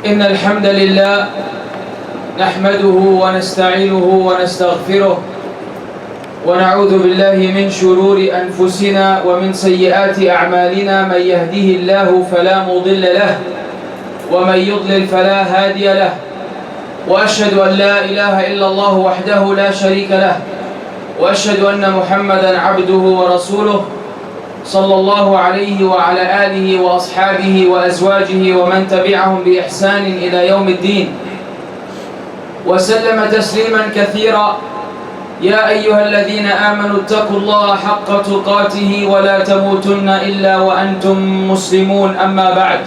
إن الحمد لله نحمده ونستعينه ونستغفره ونعوذ بالله من شرور أنفسنا ومن سيئات أعمالنا. من يهده الله فلا مضل له ومن يضلل فلا هادي له، وأشهد أن لا إله إلا الله وحده لا شريك له، وأشهد أن محمدا عبده ورسوله صلى الله عليه وعلى آله وأصحابه وأزواجه ومن تبعهم بإحسان إلى يوم الدين، وسلم تسليما كثيرا. يا أيها الذين آمنوا اتقوا الله حق تقاته ولا تموتن إلا وأنتم مسلمون. أما بعد.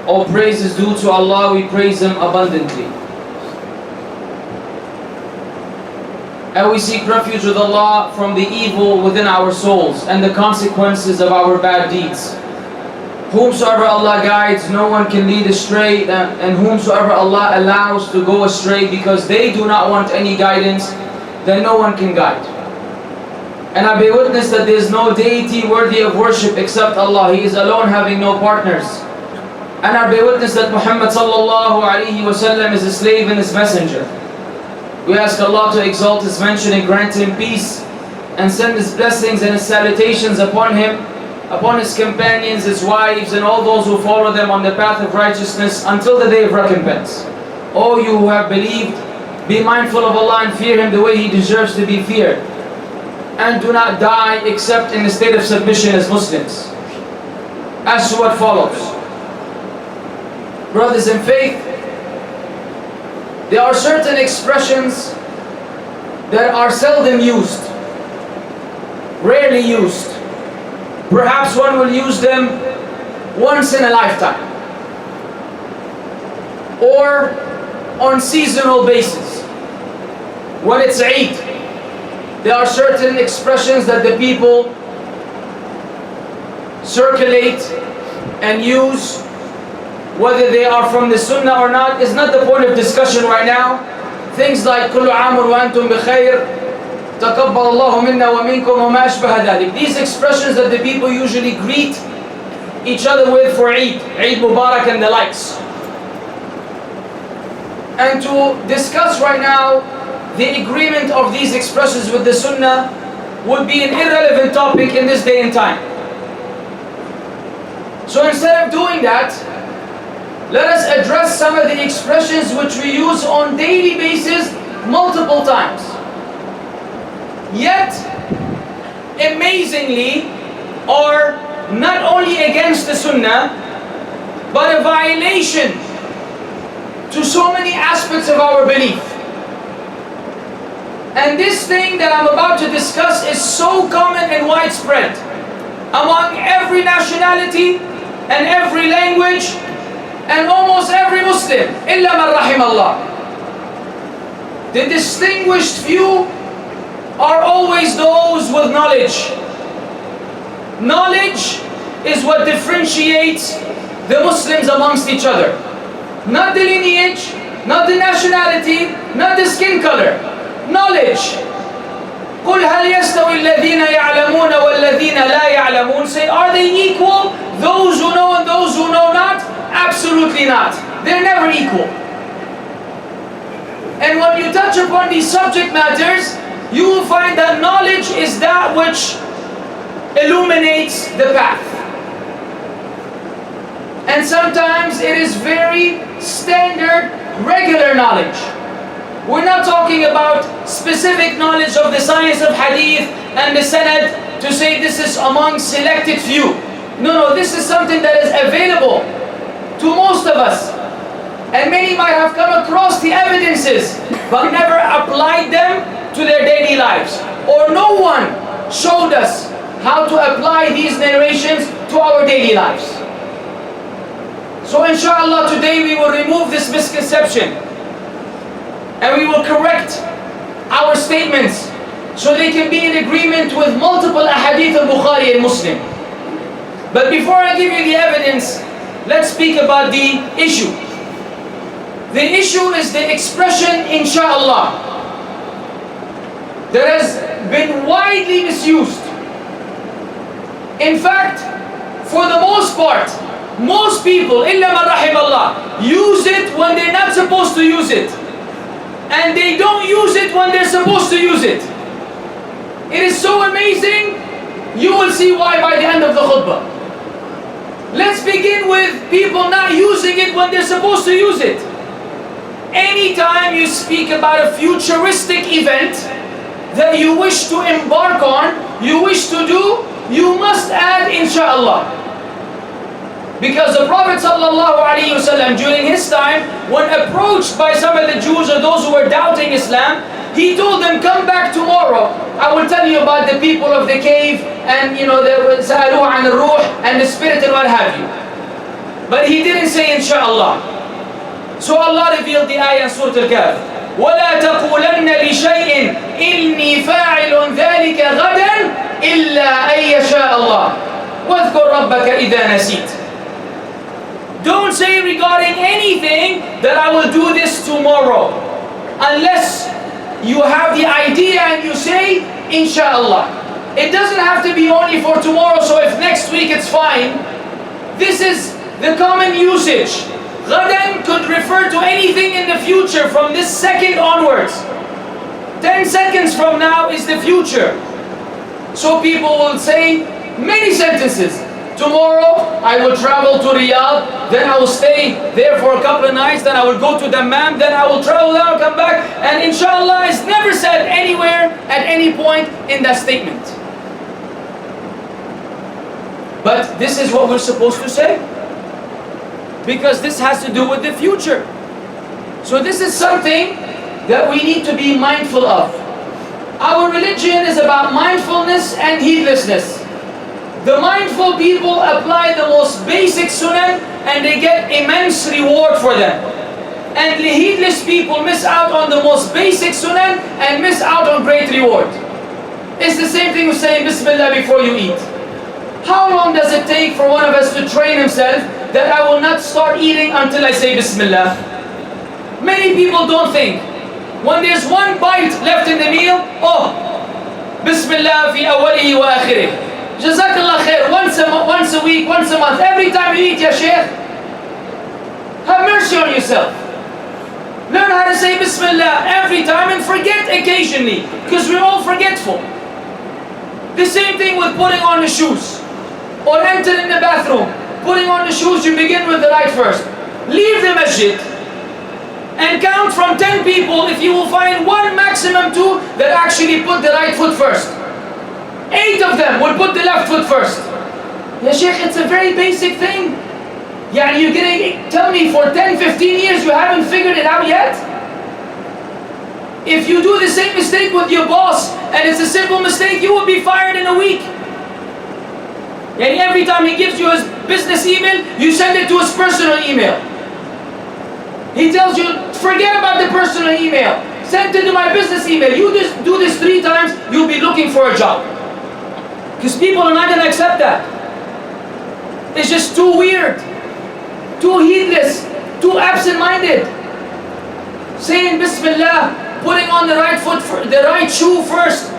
All praise is due to Allah, we praise Him abundantly. And we seek refuge with Allah from the evil within our souls and the consequences of our bad deeds. Whomsoever Allah guides, no one can lead astray, and whomsoever Allah allows to go astray because they do not want any guidance, then no one can guide. And I bear witness that there is no deity worthy of worship except Allah. He is alone, having no partners. And I bear witness that Muhammad sallallahu alaihi wasallam is a slave and His messenger. We ask Allah to exalt His mention and grant Him peace, and send His blessings and His salutations upon Him, upon His companions, His wives, and all those who follow them on the path of righteousness until the day of recompense. O you who have believed, be mindful of Allah and fear Him the way He deserves to be feared, and do not die except in a state of submission as Muslims. As to what follows, brothers in faith, there are certain expressions that are seldom used, rarely used. Perhaps one will use them once in a lifetime, or on seasonal basis. When it's Eid, there are certain expressions that the people circulate and use. Whether they are from the Sunnah or not is not the point of discussion right now. Things like كل عام وأنتم بخير تقبل الله منا ومنكم وما أشبه ذلك. These expressions that the people usually greet each other with for Eid, Eid Mubarak and the likes. And to discuss right now the agreement of these expressions with the Sunnah would be an irrelevant topic in this day and time. So instead of doing that, let us address some of the expressions which we use on daily basis multiple times. Yet, amazingly, are not only against the Sunnah, but a violation to so many aspects of our belief. And this thing that I'm about to discuss is so common and widespread among every nationality and every language and almost every Muslim, إِلَّا مَنْ رَحِمَ اللَّهِ. The distinguished few are always those with knowledge. Knowledge is what differentiates the Muslims amongst each other. Not the lineage, not the nationality, not the skin color. Knowledge. قُلْ هَلْ يَسْتَوِي الَّذِينَ يَعْلَمُونَ وَالَّذِينَ لَا يَعْلَمُونَ. Say, are they equal? Those who know and those who know not? Absolutely not. They're never equal. And when you touch upon these subject matters, you will find that knowledge is that which illuminates the path. And sometimes it is very standard, regular knowledge. We're not talking about specific knowledge of the science of hadith and the sanad to say this is among selected few. No, this is something that is available to most of us, and many might have come across the evidences but never applied them to their daily lives, or no one showed us how to apply these narrations to our daily lives. So inshallah today we will remove this misconception and we will correct our statements so they can be in agreement with multiple ahadith al-Bukhari and Muslim. But before I give you the evidence, let's speak about the issue. The issue is the expression Inshallah that has been widely misused. In fact, for the most part, Most people, إِلَّا مَنْ رَحِمَ اللَّهِ, use it when they're not supposed to use it. And they don't use it when they're supposed to use it. It is so amazing. You will see why by the end of the khutbah. Let's begin with people not using it when they're supposed to use it. Anytime you speak about a futuristic event that you wish to embark on, you wish to do, you must add inshallah. Because the Prophet ﷺ during his time, when approached by some of the Jews or those who were doubting Islam, he told them, come back tomorrow. I will tell you about the people of the cave and the سألوه عن الروح and the spirit and what have you. But he didn't say inshallah. So Allah revealed the ayah in Surah Al-Kahf. وَلَا تَقُولَنَّ لِشَيْءٍ إِنِّي فَاعِلٌ ذَلِكَ غَدًا إِلَّا أَن يَشَاءَ اللَّهُ وَاذْكُرْ رَبَّكَ إِذَا نَسِيتَ. Don't say regarding anything that I will do this tomorrow, unless you have the idea and you say inshallah. It doesn't have to be only for tomorrow, so if next week it's fine. This is the common usage. Ghadan could refer to anything in the future from this second onwards. 10 seconds from now is the future. So people will say many sentences. Tomorrow I will travel to Riyadh, then I will stay there for a couple of nights, then I will go to Dammam, then I will travel there, I'll come back, and inshallah is never said anywhere at any point in that statement. But this is what we're supposed to say, because this has to do with the future. So this is something that we need to be mindful of. Our religion is about mindfulness and heedlessness. The mindful people apply the most basic sunnah and they get immense reward for them. And the heedless people miss out on the most basic sunnah and miss out on great reward. It's the same thing with saying Bismillah before you eat. How long does it take for one of us to train himself that I will not start eating until I say Bismillah? Many people don't think. When there's one bite left in the meal, oh, Bismillah fi awwalihi wa akhirih. Jazakallah khair, once a week, once a month, every time you eat, ya Shaykh, have mercy on yourself. Learn how to say Bismillah every time and forget occasionally, because we're all forgetful. The same thing with putting on the shoes, or entering the bathroom. Putting on the shoes, you begin with the right first. Leave the masjid and count from 10 people if you will find one, maximum 2, that actually put the right foot first. 8 of them will put the left foot first. Ya Sheikh, it's a very basic thing. Yeah, you're gonna tell me for 10, 15 years you haven't figured it out yet? If you do the same mistake with your boss and it's a simple mistake, you will be fired in a week. And every time he gives you his business email, you send it to his personal email. He tells you, forget about the personal email. Send it to my business email. You do this 3 times, you'll be looking for a job. Because people are not going to accept that. It's just too weird, too heedless, too absent-minded. Saying Bismillah, putting on the right foot, the right shoe first,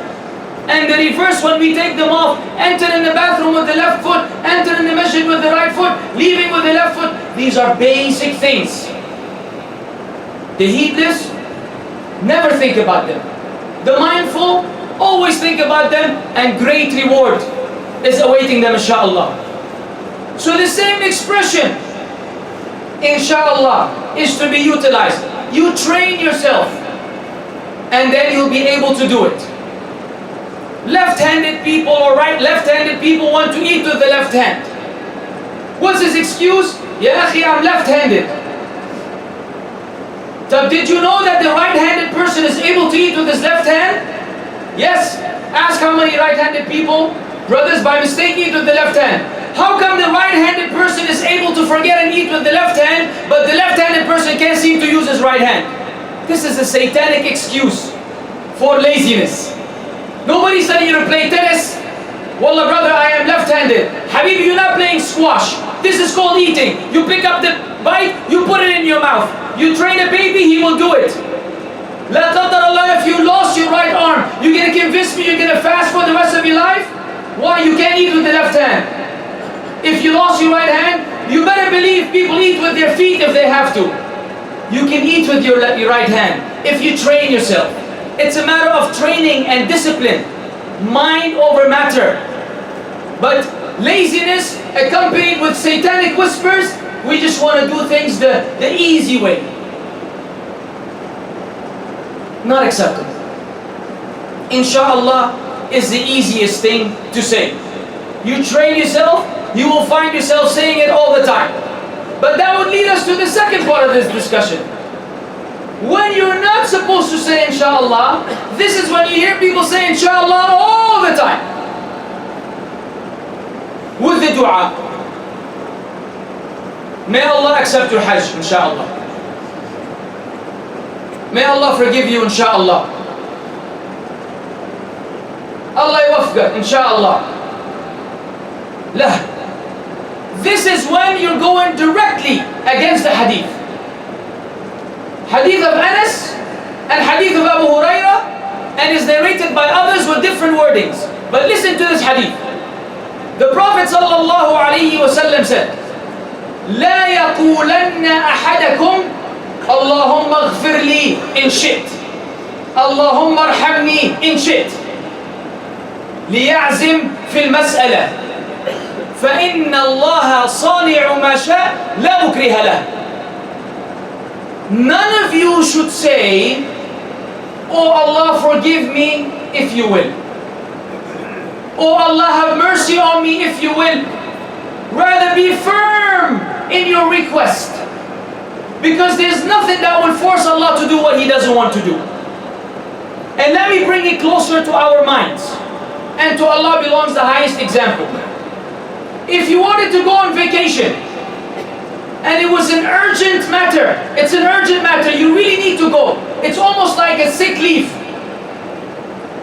and the reverse when we take them off. Enter in the bathroom with the left foot, enter in the masjid with the right foot, leaving with the left foot. These are basic things. The heedless never think about them. The mindful always think about them, and great reward is awaiting them, inshallah. So the same expression, inshallah, is to be utilized. You train yourself, and then you'll be able to do it. Left-handed people or left-handed people want to eat with the left hand. What's his excuse? Ya akhi, I'm left-handed. So did you know that the right-handed person is able to eat with his left hand? Yes. Ask how many right-handed people, brothers, by mistake eat with the left hand. How come the right-handed person is able to forget and eat with the left hand, but the left-handed person can't seem to use his right hand? This is a satanic excuse for laziness. Nobody's telling you to play tennis. Wallah brother, I am left-handed. Habibi, you're not playing squash. This is called eating. You pick up the bite, you put it in your mouth. You train a baby, he will do it. La qadar Allah, if you lost your right arm, you're going to convince me you're going to fast for the rest of your life? Why? You can't eat with the left hand. If you lost your right hand, You better believe people eat with their feet if they have to. You can eat with your right hand if you train yourself. It's a matter of training and discipline. Mind over matter. But laziness accompanied with satanic whispers, we just want to do things the easy way. Not acceptable. Inshallah is the easiest thing to say. You train yourself, you will find yourself saying it all the time. But that would lead us to the second part of this discussion. When you're not supposed to say inshallah, this is when you hear people say inshallah all the time. With the dua. May Allah accept your hajj, inshallah. May Allah forgive you, inshallah. Allah yawafqa, inshallah. La. This is when you're going directly against the hadith. Hadith of Anas and hadith of Abu Hurairah, and is narrated by others with different wordings. But listen to this hadith. The Prophet sallallahu alayhi wa sallam said, لا يقولن أحدكم اللهم اغفر لي إن شئت اللهم ارحمني إن شئت ليعزم في المسألة فإن الله صانع ما شاء لا مكره له. None of you should say, oh Allah forgive me if you will. Oh Allah have mercy on me if you will. Rather be firm in your request. Because there's nothing that will force Allah to do what He doesn't want to do. And let me bring it closer to our minds. And to Allah belongs the highest example. If you wanted to go on vacation, and it was an urgent matter, it's an urgent matter, you really need to go. It's almost like a sick leave.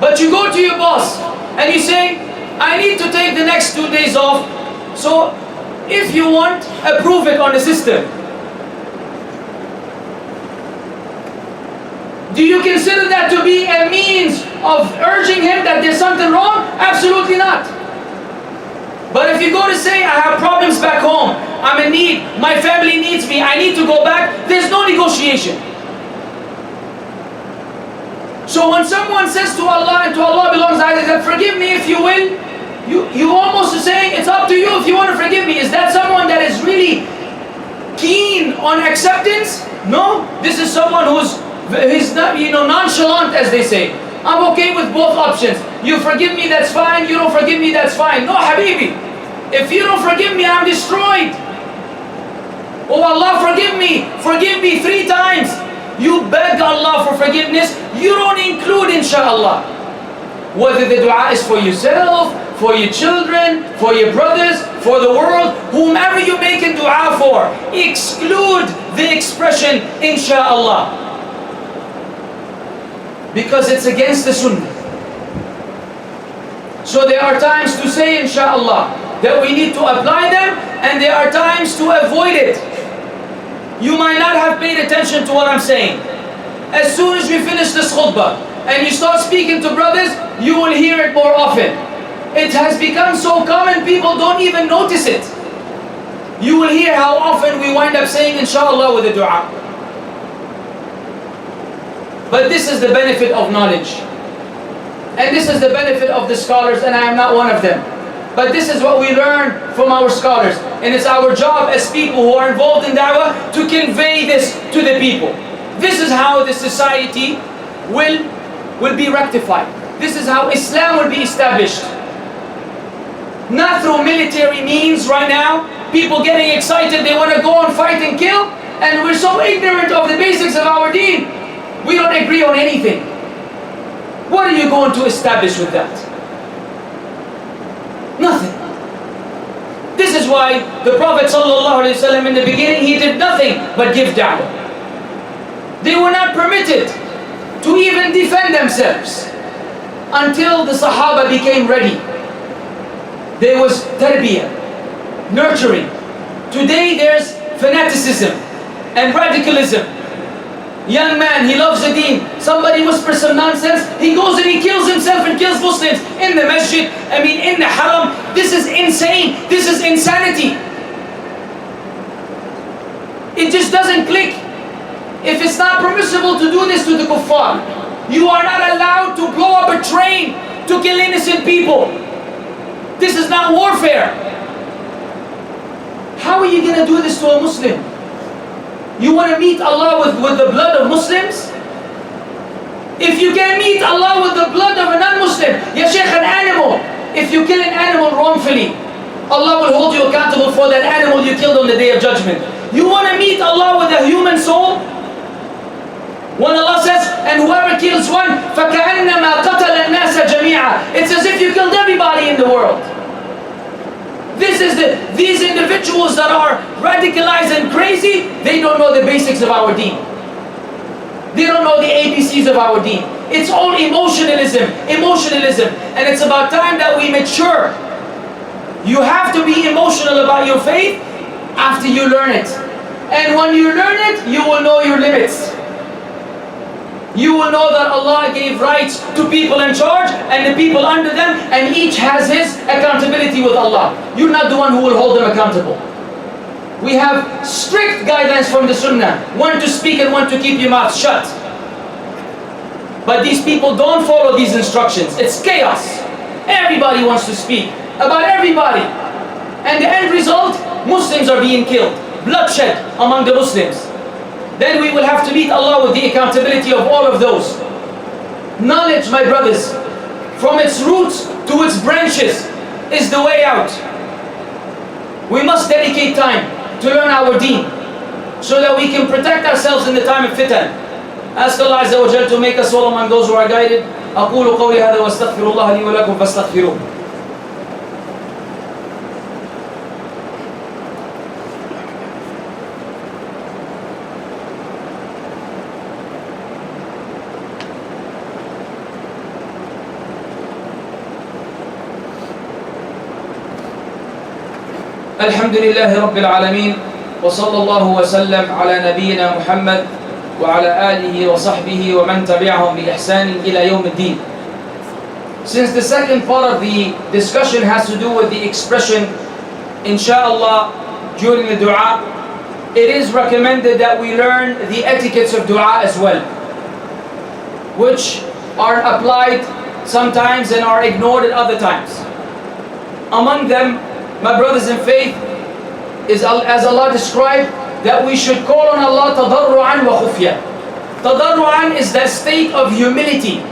But you go to your boss, and you say, I need to take the next 2 days off, so if you want, approve it on the system. Do you consider that to be a means of urging him that there's something wrong? Absolutely not. But if you go to say, I have problems back home, I'm in need, my family needs me, I need to go back, there's no negotiation. So when someone says to Allah, and to Allah belongs either that forgive me if you will, you almost are saying, it's up to you if you want to forgive me. Is that someone that is really keen on acceptance? No, this is someone he's not, nonchalant, as they say. I'm okay with both options. You forgive me, that's fine. You don't forgive me, that's fine. No, Habibi. If you don't forgive me, I'm destroyed. Oh Allah, forgive me. Forgive me 3 times. You beg Allah for forgiveness. You don't include inshallah. Whether the dua is for yourself, for your children, for your brothers, for the world, whomever you make a dua for, exclude the expression inshallah. Because it's against the sunnah. So there are times to say inshallah that we need to apply them, and there are times to avoid it. You might not have paid attention to what I'm saying. As soon as we finish this khutbah and you start speaking to brothers, you will hear it more often. It has become so common, people don't even notice it. You will hear how often we wind up saying inshallah with the dua. But this is the benefit of knowledge. And this is the benefit of the scholars, and I am not one of them. But this is what we learn from our scholars. And it's our job as people who are involved in da'wah to convey this to the people. This is how the society will be rectified. This is how Islam will be established. Not through military means right now. People getting excited, they want to go and fight and kill. And we're so ignorant of the basics of our deen. We don't agree on anything. What are you going to establish with that? Nothing. This is why the Prophet ﷺ in the beginning, he did nothing but give da'wah. They were not permitted to even defend themselves until the Sahaba became ready. There was tarbiyah, nurturing. Today there's fanaticism and radicalism. Young man, he loves the deen. Somebody whispers some nonsense, he goes and he kills himself and kills Muslims in the masjid, in the haram. This is insane. This is insanity. It just doesn't click. If it's not permissible to do this to the kuffar, you are not allowed to blow up a train to kill innocent people. This is not warfare. How are you going to do this to a Muslim? You want to meet Allah with the blood of Muslims? If you can meet Allah with the blood of a non-Muslim, ya Shaykh, an animal, if you kill an animal wrongfully, Allah will hold you accountable for that animal you killed on the Day of Judgment. You want to meet Allah with a human soul? When Allah says, and whoever kills one, فَكَأَنَّمَا قَتَلَ النَّاسَ جَمِيعًا, it's as if you killed everybody in the world. These individuals that are radicalized and crazy, they don't know the basics of our deen. They don't know the ABCs of our deen. It's all emotionalism. And it's about time that we mature. You have to be emotional about your faith after you learn it. And when you learn it, you will know your limits. You will know that Allah gave rights to people in charge and the people under them, and each has his accountability with Allah. You're not the one who will hold them accountable. We have strict guidelines from the Sunnah, when to speak and when to keep your mouth shut. But these people don't follow these instructions. It's chaos. Everybody wants to speak about everybody. And the end result, Muslims are being killed. Bloodshed among the Muslims. Then we will have to meet Allah with the accountability of all of those. Knowledge, my brothers, from its roots to its branches, is the way out. We must dedicate time to learn our deen, so that we can protect ourselves in the time of fitan. Ask Allah Azza wa Jal to make us all among those who are guided. أقول قولي هذا واستغفر الله لي ولكم فاستغفروه. الحمد لله رب العالمين وصلى الله وسلم على نبينا محمد وعلى آله وصحبه ومن تبعهم بإحسان إلى يوم الدين. Since the second part of the discussion has to do with the expression Inshallah during the dua, it is recommended that we learn the etiquettes of dua as well, which are applied sometimes and are ignored at other times. Among them, my brothers in faith, is as Allah described, that we should call on Allah tadarru'an wa khufya. Tadarru'an is that state of humility.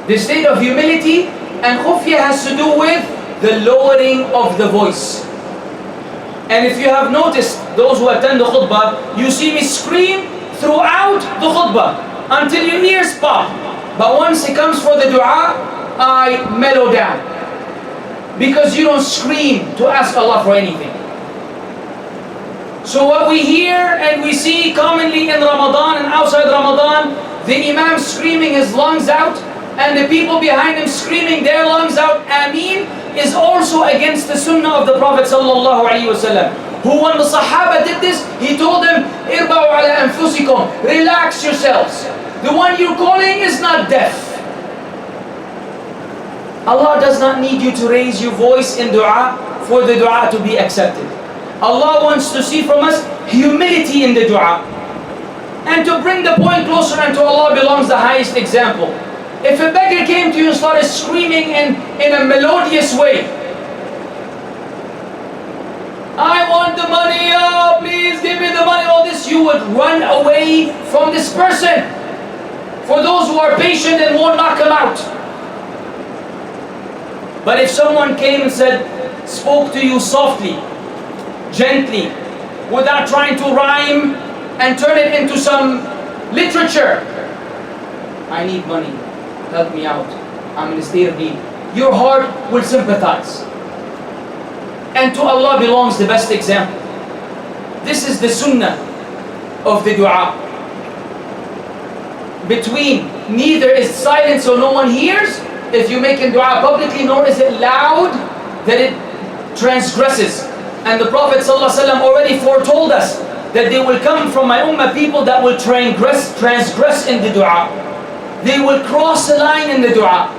The state of humility, and khufya has to do with the lowering of the voice. And if you have noticed, those who attend the khutbah, you see me scream throughout the khutbah until your ears pop. But once it comes for the dua, I mellow down. Because you don't scream to ask Allah for anything. So what we hear and we see commonly in Ramadan and outside Ramadan, the Imam screaming his lungs out and the people behind him screaming their lungs out, Ameen, is also against the Sunnah of the Prophet sallallahu alaihi wasallam. Who, when the Sahaba did this, he told them, Irba'u ala anfusikum, relax yourselves. The one you're calling is not deaf. Allah does not need you to raise your voice in dua for the dua to be accepted. Allah wants to see from us humility in the dua. And to bring the point closer unto Allah belongs the highest example. If a beggar came to you and started screaming in a melodious way, I want the money, oh, please give me the money, all this, you would run away from this person. For those who are patient and won't knock him out. But if someone came and spoke to you softly, gently, without trying to rhyme and turn it into some literature, I need money, help me out, I'm in a state of need, your heart will sympathize. And to Allah belongs the best example. This is the sunnah of the dua. Between neither is silent so no one hears, if you make a dua publicly, nor is it loud that it transgresses. And the Prophet ﷺ already foretold us that they will come from my ummah people that will transgress in the dua. They will cross the line in the dua.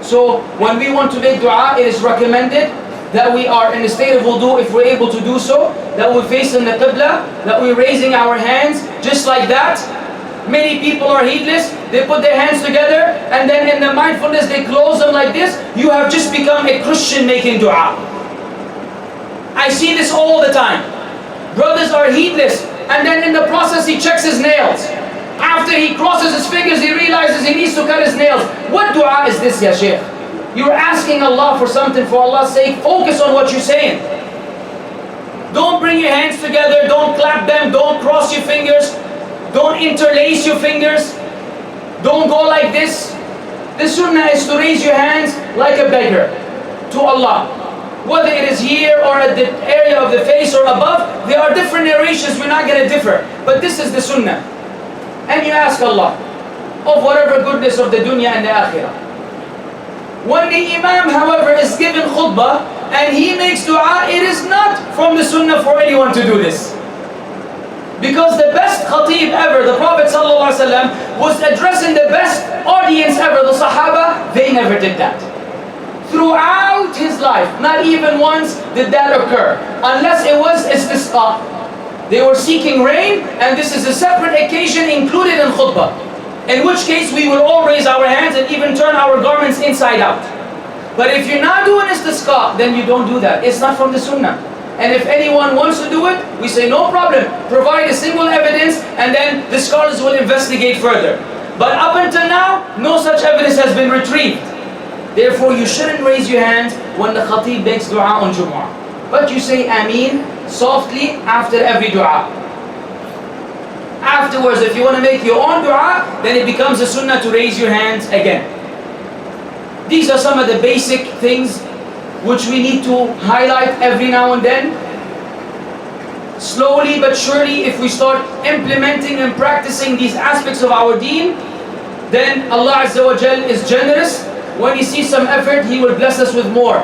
So when we want to make dua, it is recommended that we are in a state of wudu, if we're able to do so, that we face in the qibla, that we're raising our hands just like that. Many people are heedless, they put their hands together and then in the mindfulness they close them like this. You have just become a Christian making dua. I see this all the time. Brothers are heedless and then in the process he checks his nails. After he crosses his fingers he realizes he needs to cut his nails. What dua is this, ya Shaykh? You're asking Allah for something, for Allah's sake. Focus on what you're saying. Don't bring your hands together, don't clap them, don't cross your fingers, don't interlace your fingers, don't go like this. The sunnah is to raise your hands like a beggar to Allah. Whether it is here or at the area of the face or above, there are different narrations, we're not going to differ. But this is the sunnah. And you ask Allah of whatever goodness of the dunya and the akhirah. When the imam, however, is given khutbah and he makes dua, it is not from the sunnah for anyone to do this. Because the best khatib ever, the Prophet ﷺ, was addressing the best audience ever, the Sahaba, they never did that. Throughout his life, not even once did that occur. Unless it was istisqa. They were seeking rain, and this is a separate occasion included in khutbah. In which case we will all raise our hands and even turn our garments inside out. But if you're not doing istisqa, then you don't do that. It's not from the sunnah. And if anyone wants to do it, we say no problem. Provide a single evidence and then the scholars will investigate further. But up until now, no such evidence has been retrieved. Therefore, you shouldn't raise your hands when the khatib makes dua on Jumu'ah. But you say Ameen softly after every dua. Afterwards, if you want to make your own dua, then it becomes a sunnah to raise your hands again. These are some of the basic things which we need to highlight every now and then. Slowly but surely, if we start implementing and practicing these aspects of our deen, then Allah Azza wa Jal is generous. When He sees some effort, He will bless us with more.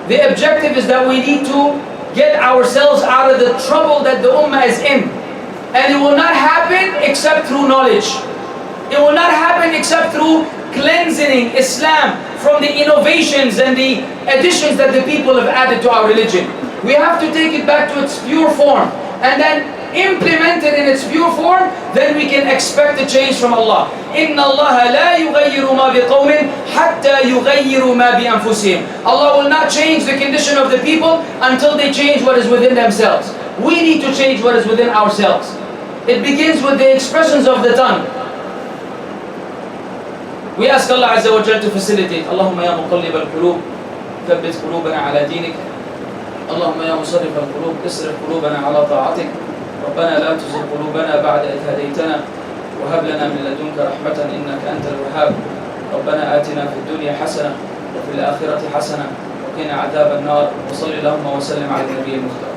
The objective is that we need to get ourselves out of the trouble that the ummah is in. And it will not happen except through knowledge. It will not happen except through cleansing Islam from the innovations and the additions that the people have added to our religion. We have to take it back to its pure form and then implement it in its pure form, then we can expect a change from Allah. إِنَّ اللَّهَ لَا يُغَيِّرُ مَا بِقَوْمٍ حَتَّى يُغَيِّرُوا مَا بِأَنفُسِهِمْ. Allah will not change the condition of the people until they change what is within themselves. We need to change what is within ourselves. It begins with the expressions of the tongue. We ask Allah Azza wa Jalla to facilitate. Allahumma ya muqallib al-qulub, thabbit qulubana ala dinik. Allahumma ya musarrif al-qulub, isrif qulubana ala ta'atik. ربنا لا تزغ قلوبنا بعد إذ هديتنا وهب لنا من لدنك رحمة إنك أنت الوهاب. ربنا آتنا في الدنيا حسنة وفي الآخرة حسنة وقنا عذاب النار وصل اللهم وسلم على النبي المختار.